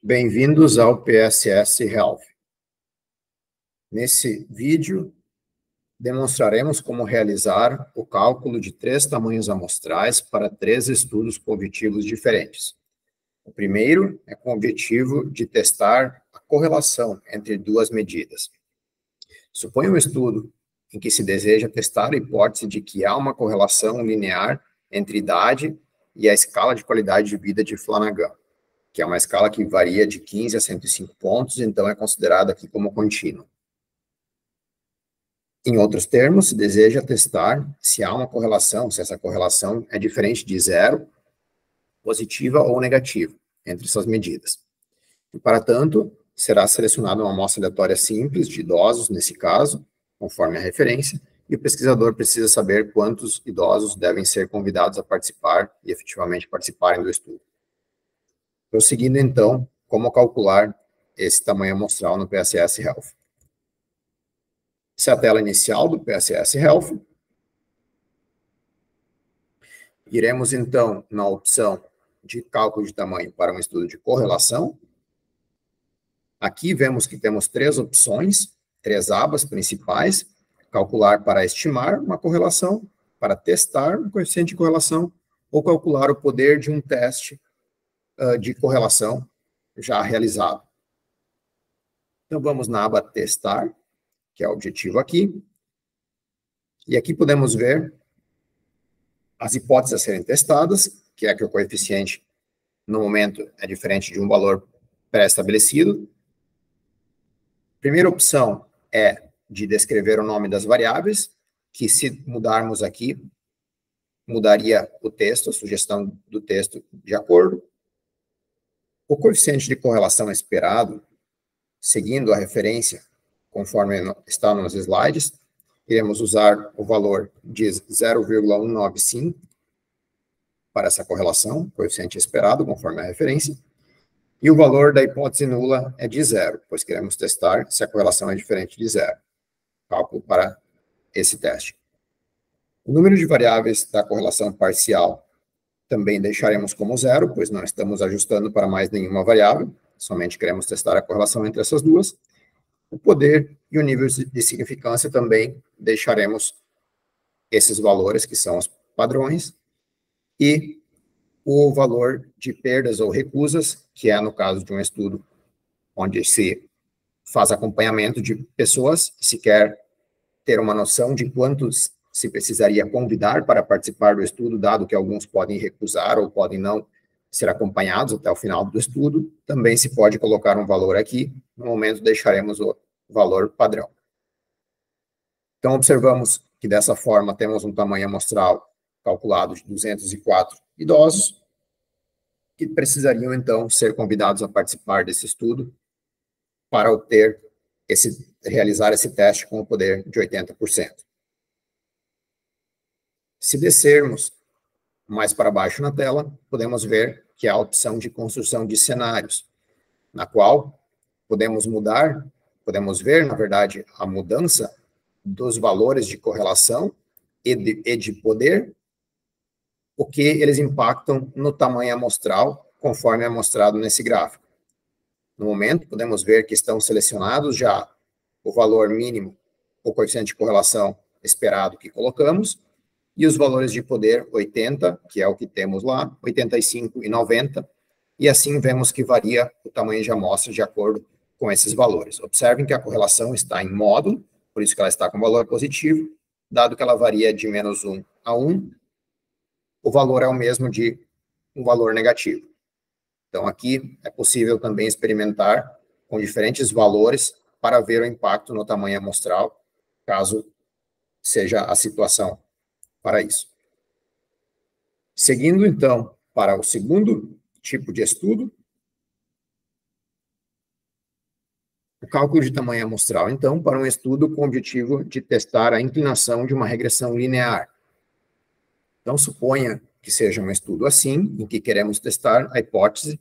Bem-vindos ao PSS Health. Nesse vídeo, demonstraremos como realizar o cálculo de 3 tamanhos amostrais para 3 estudos com objetivos diferentes. O primeiro é com o objetivo de testar a correlação entre 2 medidas. Suponha um estudo em que se deseja testar a hipótese de que há uma correlação linear entre idade e a escala de qualidade de vida de Flanagan, que é uma escala que varia de 15 a 105 pontos, então é considerada aqui como contínua. Em outros termos, se deseja testar se há uma correlação, se essa correlação é diferente de zero, positiva ou negativa, entre essas medidas. E, para tanto, será selecionada uma amostra aleatória simples, de idosos, nesse caso, conforme a referência, e o pesquisador precisa saber quantos idosos devem ser convidados a participar e efetivamente participarem do estudo. Prosseguindo, então, como calcular esse tamanho amostral no PSS Health. Essa é a tela inicial do PSS Health. Iremos, então, na opção de cálculo de tamanho para um estudo de correlação. Aqui vemos que temos 3 opções, 3 abas principais: calcular para estimar uma correlação, para testar um coeficiente de correlação, ou calcular o poder de um teste de correlação já realizado. Então, vamos na aba testar, que é o objetivo aqui. E aqui podemos ver as hipóteses a serem testadas, que é que o coeficiente, no momento, é diferente de um valor pré-estabelecido. Primeira opção é de descrever o nome das variáveis, que se mudarmos aqui, mudaria o texto, a sugestão do texto de acordo. O coeficiente de correlação esperado, seguindo a referência, conforme está nos slides, iremos usar o valor de 0,195 para essa correlação, coeficiente esperado, conforme a referência, e o valor da hipótese nula é de 0, pois queremos testar se a correlação é diferente de 0. Cálculo para esse teste. O número de variáveis da correlação parcial também deixaremos como 0, pois não estamos ajustando para mais nenhuma variável, somente queremos testar a correlação entre essas duas. O poder e o nível de significância também deixaremos esses valores, que são os padrões, e o valor de perdas ou recusas, que é no caso de um estudo onde se faz acompanhamento de pessoas, se quer ter uma noção de quantos se precisaria convidar para participar do estudo, dado que alguns podem recusar ou podem não ser acompanhados até o final do estudo, também se pode colocar um valor aqui. No momento, deixaremos o valor padrão. Então, observamos que, dessa forma, temos um tamanho amostral calculado de 204 idosos, que precisariam, então, ser convidados a participar desse estudo para realizar esse teste com o poder de 80%. Se descermos mais para baixo na tela, podemos ver que há a opção de construção de cenários, na qual podemos ver, na verdade, a mudança dos valores de correlação e de poder, o que eles impactam no tamanho amostral, conforme é mostrado nesse gráfico. No momento, podemos ver que estão selecionados já o valor mínimo, o coeficiente de correlação esperado que colocamos, e os valores de poder 80, que é o que temos lá, 85 e 90, e assim vemos que varia o tamanho de amostra de acordo com esses valores. Observem que a correlação está em módulo, por isso que ela está com valor positivo, dado que ela varia de -1 a 1, o valor é o mesmo de um valor negativo. Então, aqui é possível também experimentar com diferentes valores para ver o impacto no tamanho amostral, caso seja a situação para isso. Seguindo, então, para o segundo tipo de estudo, o cálculo de tamanho amostral, então, para um estudo com o objetivo de testar a inclinação de uma regressão linear. Então, suponha que seja um estudo assim, em que queremos testar a hipótese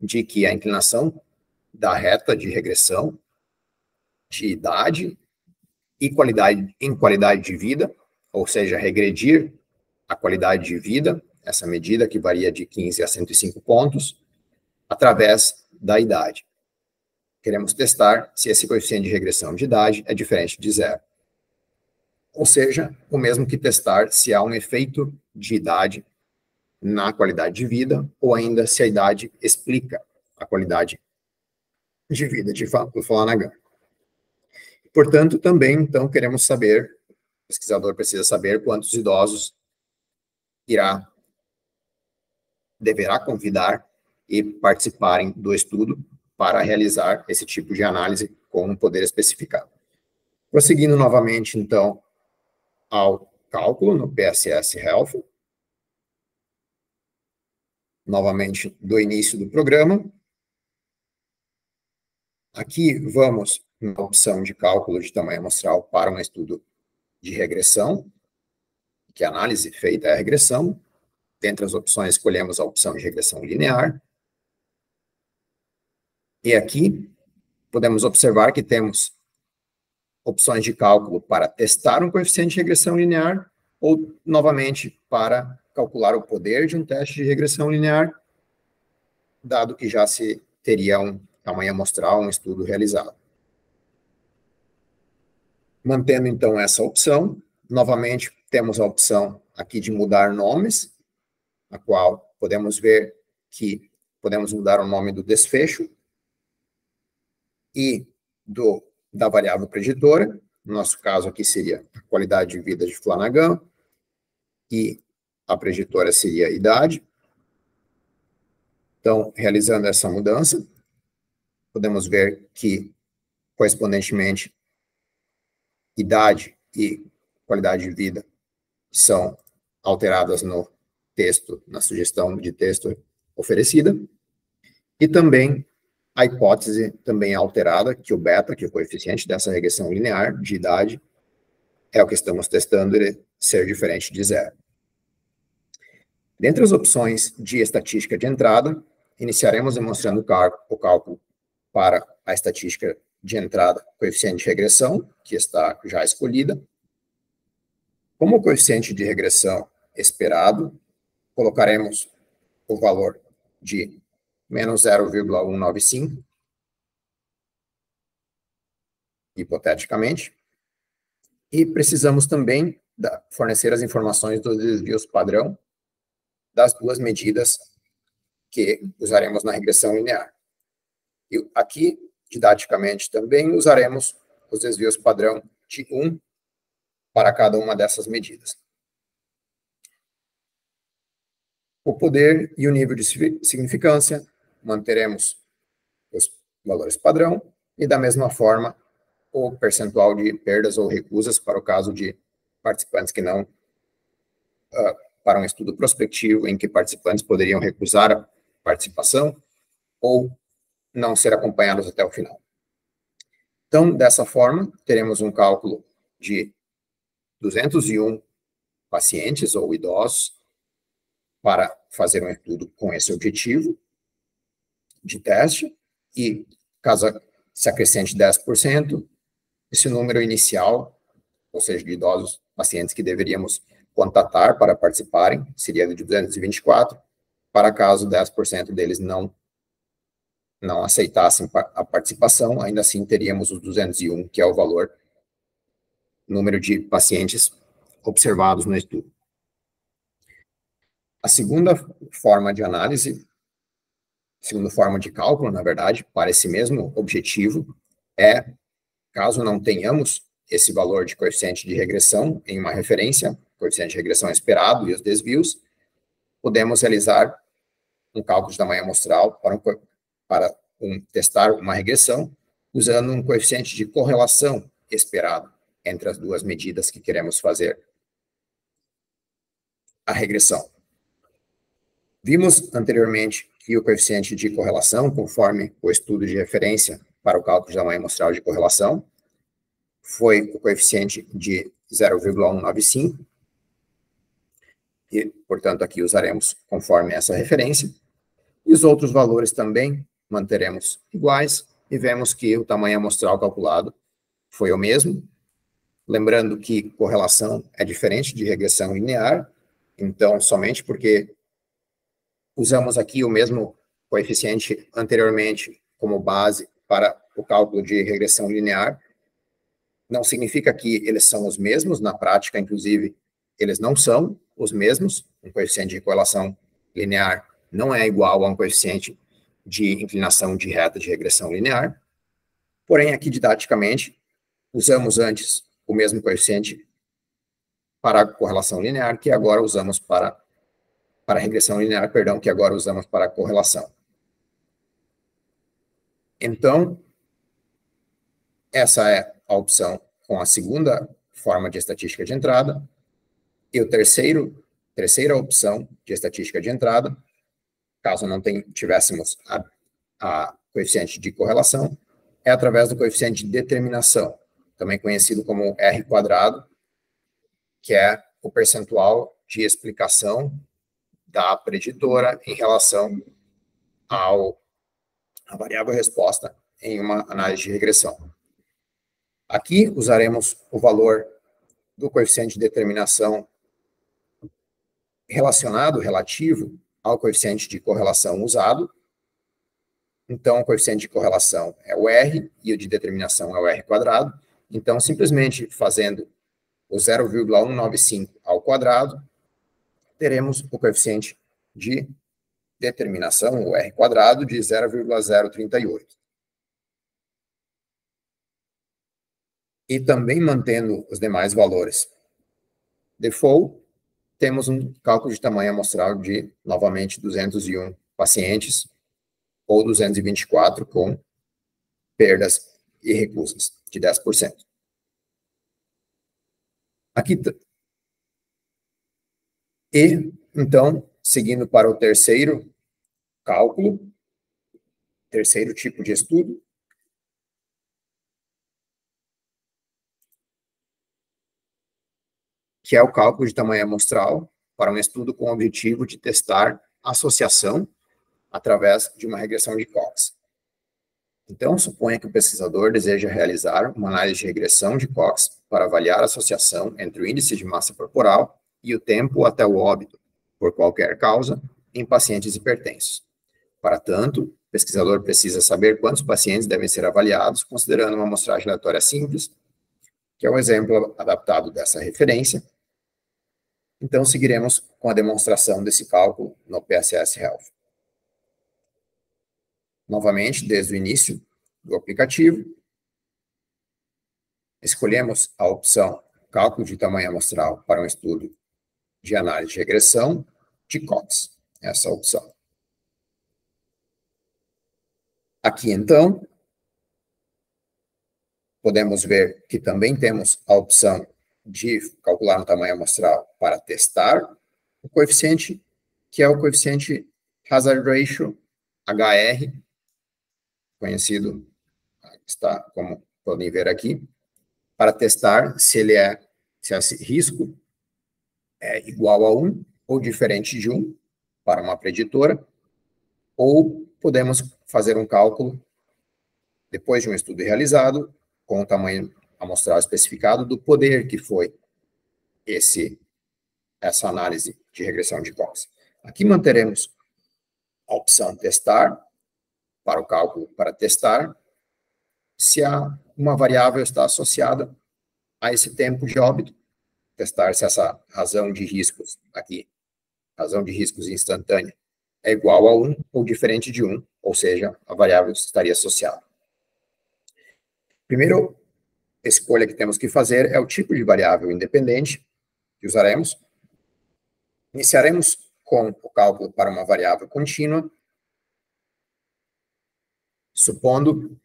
de que a inclinação da reta de regressão de idade e qualidade de vida, ou seja, regredir a qualidade de vida, essa medida que varia de 15 a 105 pontos, através da idade. Queremos testar se esse coeficiente de regressão de idade é diferente de zero. Ou seja, o mesmo que testar se há um efeito de idade na qualidade de vida, ou ainda se a idade explica a qualidade de vida do Flanagan. Portanto, também, então, queremos saber, o pesquisador precisa saber quantos idosos deverá convidar e participarem do estudo para realizar esse tipo de análise com um poder especificado. Prosseguindo novamente, então, ao cálculo no PSS Health, novamente do início do programa. Aqui vamos na opção de cálculo de tamanho amostral para um estudo de regressão, que a análise feita é a regressão. Dentre as opções, escolhemos a opção de regressão linear. E aqui podemos observar que temos opções de cálculo para testar um coeficiente de regressão linear ou, novamente, para calcular o poder de um teste de regressão linear, dado que já se teria um tamanho amostral, um estudo realizado. Mantendo, então, essa opção, novamente, temos a opção aqui de mudar nomes, a qual podemos ver que podemos mudar o nome do desfecho e da variável preditora. No nosso caso aqui seria a qualidade de vida de Flanagan, e a preditora seria a idade. Então, realizando essa mudança, podemos ver que, correspondentemente, idade e qualidade de vida são alteradas no texto, na sugestão de texto oferecida, e também a hipótese também é alterada, que o beta, que é o coeficiente dessa regressão linear de idade, é o que estamos testando, ele ser diferente de zero. Dentre as opções de estatística de entrada, iniciaremos demonstrando o cálculo para a estatística de entrada, coeficiente de regressão, que está já escolhida. Como o coeficiente de regressão esperado, colocaremos o valor de menos 0,195, hipoteticamente, e precisamos também fornecer as informações dos desvios padrão das duas medidas que usaremos na regressão linear. E aqui, didaticamente, também usaremos os desvios padrão de 1 para cada uma dessas medidas. O poder e o nível de significância, manteremos os valores padrão, e da mesma forma, o percentual de perdas ou recusas para o caso de participantes que não, para um estudo prospectivo em que participantes poderiam recusar a participação ou não ser acompanhados até o final. Então, dessa forma, teremos um cálculo de 201 pacientes ou idosos para fazer um estudo com esse objetivo de teste, e caso se acrescente 10%, esse número inicial, ou seja, de idosos pacientes que deveríamos contatar para participarem, seria de 224, para caso 10% deles não aceitassem a participação, ainda assim teríamos os 201, que é o número de pacientes observados no estudo. A segunda forma de análise, segunda forma de cálculo, na verdade, para esse mesmo objetivo, é, caso não tenhamos esse valor de coeficiente de regressão em uma referência, coeficiente de regressão esperado e os desvios, podemos realizar um cálculo de tamanho amostral para testar uma regressão, usando um coeficiente de correlação esperado entre as duas medidas que queremos fazer a regressão. Vimos anteriormente que o coeficiente de correlação, conforme o estudo de referência para o cálculo de tamanho amostral de correlação, foi o coeficiente de 0,195, e, portanto, aqui usaremos conforme essa referência, e os outros valores também manteremos iguais, e vemos que o tamanho amostral calculado foi o mesmo, lembrando que correlação é diferente de regressão linear, então, somente porque usamos aqui o mesmo coeficiente anteriormente como base para o cálculo de regressão linear, não significa que eles são os mesmos, na prática, inclusive, eles não são os mesmos. Um coeficiente de correlação linear não é igual a um coeficiente de inclinação de reta de regressão linear. Porém, aqui, didaticamente, usamos antes o mesmo coeficiente para a correlação linear, que agora usamos para regressão linear, perdão, que agora usamos para a correlação. Então, essa é a opção com a segunda forma de estatística de entrada. E o terceira opção de estatística de entrada, caso não tivéssemos a coeficiente de correlação, é através do coeficiente de determinação, também conhecido como R², que é o percentual de explicação da preditora em relação à variável resposta em uma análise de regressão. Aqui usaremos o valor do coeficiente de determinação relativo ao coeficiente de correlação usado. Então, o coeficiente de correlação é o R e o de determinação é o R². Então, simplesmente fazendo o 0,195 ao quadrado, teremos o coeficiente de determinação, o R², de 0,038. E também mantendo os demais valores default, temos um cálculo de tamanho amostral de, novamente, 201 pacientes, ou 224 com perdas e recusas de 10%. Aqui, e, então, seguindo para o terceiro cálculo, terceiro tipo de estudo, que é o cálculo de tamanho amostral para um estudo com o objetivo de testar associação através de uma regressão de Cox. Então, suponha que o pesquisador deseja realizar uma análise de regressão de Cox para avaliar a associação entre o índice de massa corporal e o tempo até o óbito, por qualquer causa, em pacientes hipertensos. Para tanto, o pesquisador precisa saber quantos pacientes devem ser avaliados, considerando uma amostragem aleatória simples, que é o exemplo adaptado dessa referência. Então, seguiremos com a demonstração desse cálculo no PSS Health. Novamente, desde o início do aplicativo, escolhemos a opção cálculo de tamanho amostral para um estudo de análise de regressão de Cox, essa opção. Aqui, então, podemos ver que também temos a opção de calcular um tamanho amostral para testar o coeficiente, que é o coeficiente Hazard Ratio, HR, conhecido, está como podem ver aqui, para testar se esse risco é igual a 1 ou diferente de 1 para uma preditora, ou podemos fazer um cálculo, depois de um estudo realizado, com o tamanho amostral especificado, do poder que foi essa análise de regressão de Cox. Aqui manteremos a opção testar, para o cálculo para testar, se uma variável está associada a esse tempo de óbito, testar se essa razão de riscos aqui, razão de riscos instantânea, é igual a 1 ou diferente de 1, ou seja, a variável estaria associada. Primeiro escolha que temos que fazer é o tipo de variável independente que usaremos. Iniciaremos com o cálculo para uma variável contínua, supondo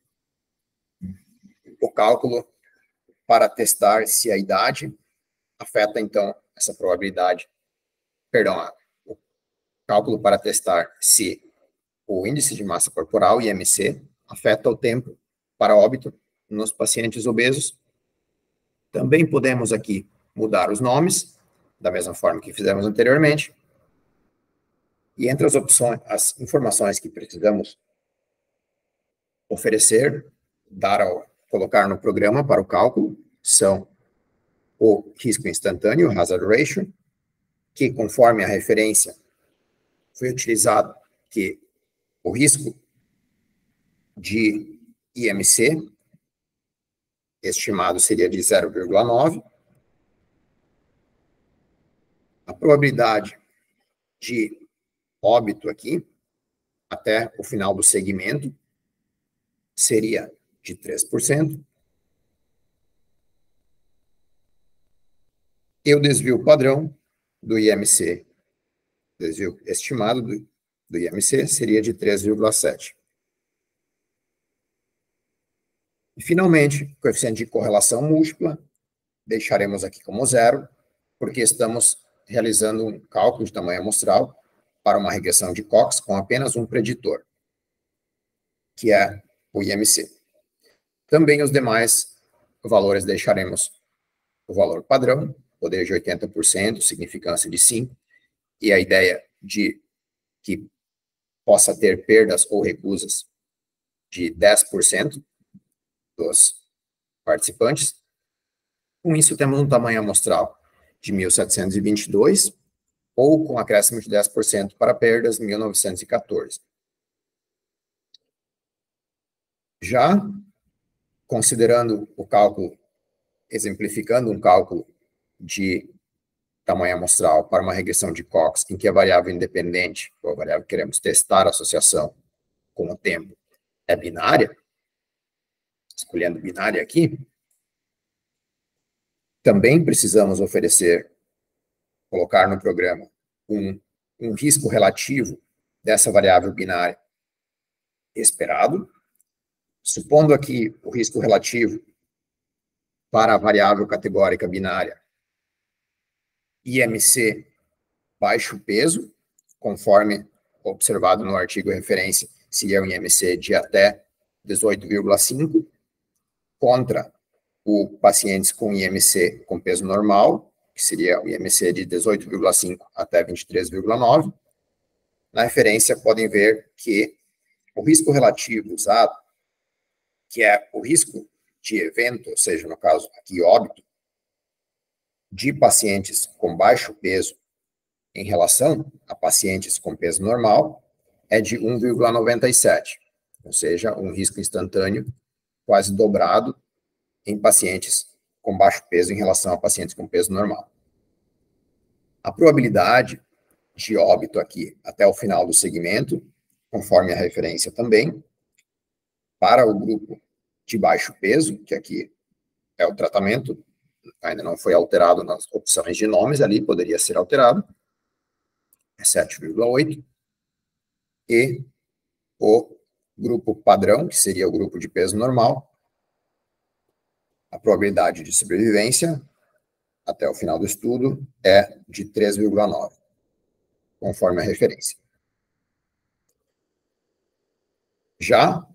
o cálculo para testar se a idade afeta, então, essa probabilidade, perdão, o cálculo para testar se o índice de massa corporal, IMC, afeta o tempo para óbito nos pacientes obesos. Também podemos aqui mudar os nomes, da mesma forma que fizemos anteriormente. E entre as opções, as informações que precisamos oferecer, colocar no programa para o cálculo, são o risco instantâneo, Hazard Ratio, que conforme a referência foi utilizado, que o risco de IMC estimado seria de 0,9. A probabilidade de óbito aqui, até o final do segmento, seria de 3%. E o desvio padrão do IMC, desvio estimado do IMC, seria de 3,7. E, finalmente, o coeficiente de correlação múltipla, deixaremos aqui como zero, porque estamos realizando um cálculo de tamanho amostral para uma regressão de Cox com apenas um preditor, que é o IMC. Também os demais valores deixaremos o valor padrão, poder de 80%, significância de 5, e a ideia de que possa ter perdas ou recusas de 10% dos participantes. Com isso, temos um tamanho amostral de 1.722, ou com acréscimo de 10% para perdas, 1.914. Já considerando o cálculo, exemplificando um cálculo de tamanho amostral para uma regressão de Cox, em que a variável independente, ou a variável que queremos testar a associação com o tempo, é binária, escolhendo binária aqui, também precisamos oferecer, colocar no programa, um risco relativo dessa variável binária esperado, supondo aqui o risco relativo para a variável categórica binária IMC baixo peso, conforme observado no artigo referência, seria um IMC de até 18,5, contra o pacientes com IMC com peso normal, que seria o IMC de 18,5 até 23,9. Na referência, podem ver que o risco relativo usado, que é o risco de evento, ou seja, no caso aqui óbito, de pacientes com baixo peso em relação a pacientes com peso normal, é de 1,97, ou seja, um risco instantâneo quase dobrado em pacientes com baixo peso em relação a pacientes com peso normal. A probabilidade de óbito aqui até o final do segmento, conforme a referência também, para o grupo de baixo peso, que aqui é o tratamento, ainda não foi alterado nas opções de nomes, ali poderia ser alterado, é 7,8, e o grupo padrão, que seria o grupo de peso normal, a probabilidade de sobrevivência até o final do estudo é de 3,9, conforme a referência. Já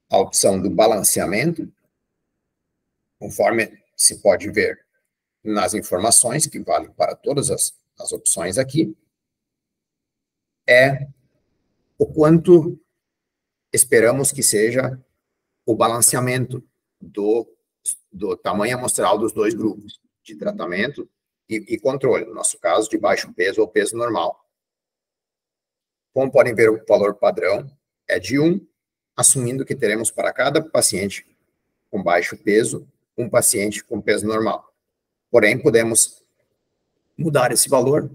a opção do balanceamento, conforme se pode ver nas informações, que valem para todas as opções aqui, é o quanto esperamos que seja o balanceamento do tamanho amostral dos dois grupos, de tratamento e controle, no nosso caso, de baixo peso ou peso normal. Como podem ver, o valor padrão é de 1, assumindo que teremos para cada paciente com baixo peso, um paciente com peso normal. Porém, podemos mudar esse valor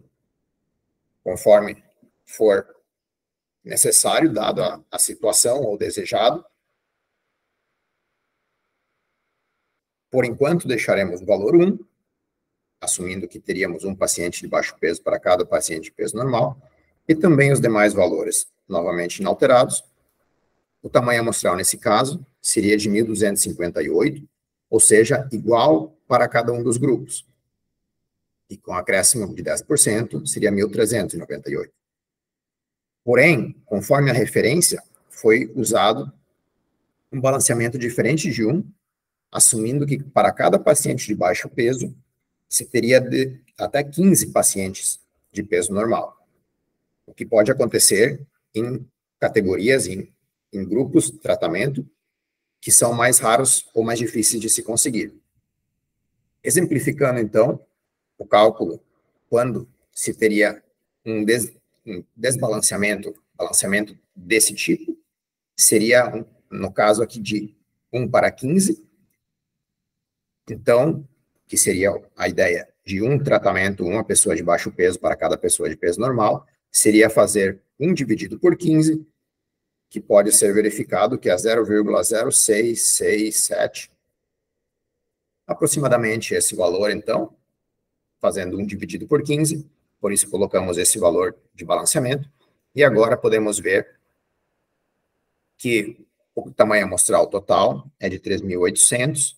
conforme for necessário, dado a situação ou desejado. Por enquanto, deixaremos o valor 1, assumindo que teríamos um paciente de baixo peso para cada paciente de peso normal, e também os demais valores, novamente inalterados. O tamanho amostral, nesse caso, seria de 1.258, ou seja, igual para cada um dos grupos. E com acréscimo de 10%, seria 1.398. Porém, conforme a referência, foi usado um balanceamento diferente de 1, assumindo que para cada paciente de baixo peso, se teria até 15 pacientes de peso normal. O que pode acontecer em categorias, em grupos de tratamento, que são mais raros ou mais difíceis de se conseguir. Exemplificando, então, o cálculo, quando se teria um desbalanceamento, balanceamento desse tipo seria, no caso aqui, de 1:15. Então, que seria a ideia de um tratamento, uma pessoa de baixo peso para cada pessoa de peso normal, seria fazer 1 dividido por 15, que pode ser verificado que é 0,0667. Aproximadamente esse valor, então, fazendo 1 dividido por 15, por isso colocamos esse valor de balanceamento, e agora podemos ver que o tamanho amostral total é de 3.800,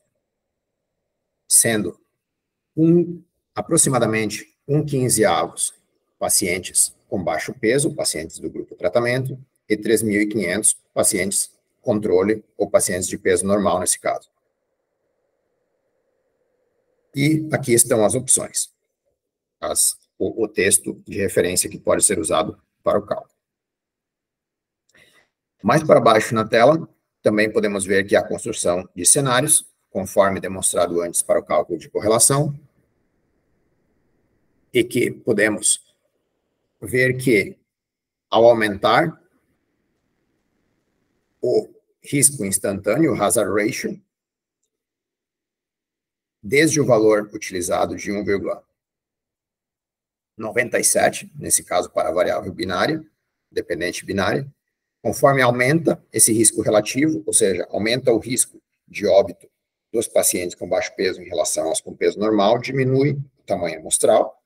sendo aproximadamente 1/15 pacientes com baixo peso, pacientes do grupo tratamento, e 3.500 pacientes controle ou pacientes de peso normal nesse caso. E aqui estão as opções, o texto de referência que pode ser usado para o cálculo. Mais para baixo na tela, também podemos ver que há a construção de cenários, conforme demonstrado antes para o cálculo de correlação, e que podemos ver que, ao aumentar o risco instantâneo, o hazard ratio, desde o valor utilizado de 1,97, nesse caso para a variável binária, dependente binária, conforme aumenta esse risco relativo, ou seja, aumenta o risco de óbito dos pacientes com baixo peso em relação aos com peso normal, diminui o tamanho amostral,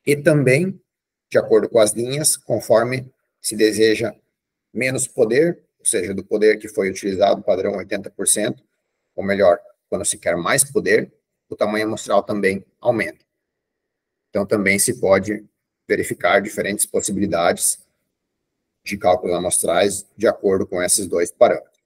e também, de acordo com as linhas, conforme se deseja menos poder, ou seja, do poder que foi utilizado, padrão 80%, ou melhor, quando se quer mais poder, o tamanho amostral também aumenta. Então, também se pode verificar diferentes possibilidades de cálculos amostrais de acordo com esses dois parâmetros.